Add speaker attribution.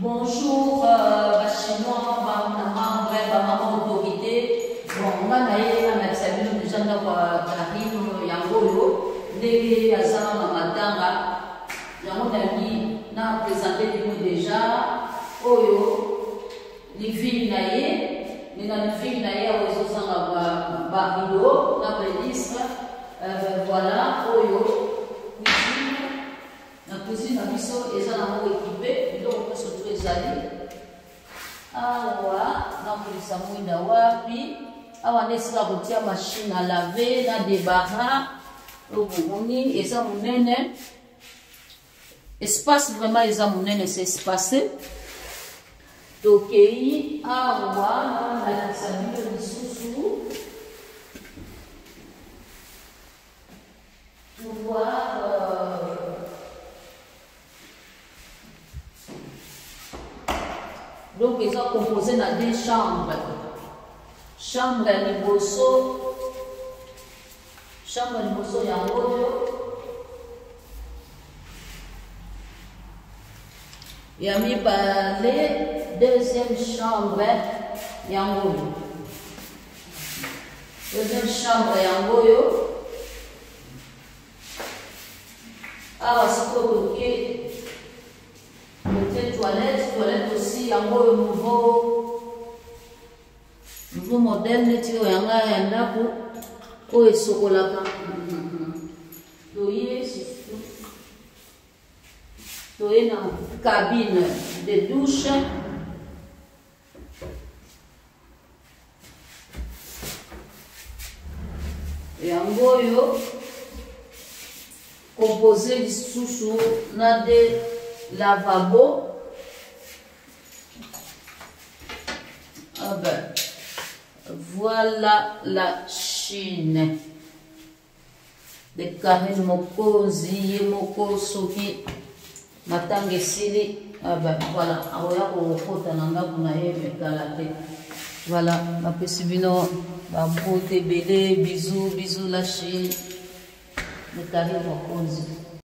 Speaker 1: Bonjour, Chinois, maman autorité. Bon, on a déjà Karim Yangoyo, Ndege Azana Mamatanga. N'a présenté déjà. Oyo, les filles naïe, les filles naïe, aux autres barilo, la playlist. Voilà, Oyo. La cuisine a mis ça et ça n'a pas équipé, donc on peut se trouver zali. Ah ouais, donc les samouis d'awa, puis on a essayé de machine à laver, na débarras, au bouni, et ça mon nene. Espace vraiment les amounene c'est espacé. Donc ah ouais, on a essayé de sous pour voir. Donc, ils sont composés dans deux chambres. Chambre Liboso. Chambre Liboso Yangoyo. Il y a mis par les deuxième chambre Yangoyo. Deuxième chambre Yangoyo. Alors, c'est pour que toilette aussi, un nouveau modèle, netio yanga yanda ko esokolaka. Toye na cabine de douche. Yangoyo composé de sous na de lavabo. Ah ben, voilà la Chine. De Karen Mokozi, Moko Soki, Matange Sili. Ah ben, voilà. Voilà, ma pesibino, ma beauté, bélé, bisous, bisous la Chine. De Karen Mokozi.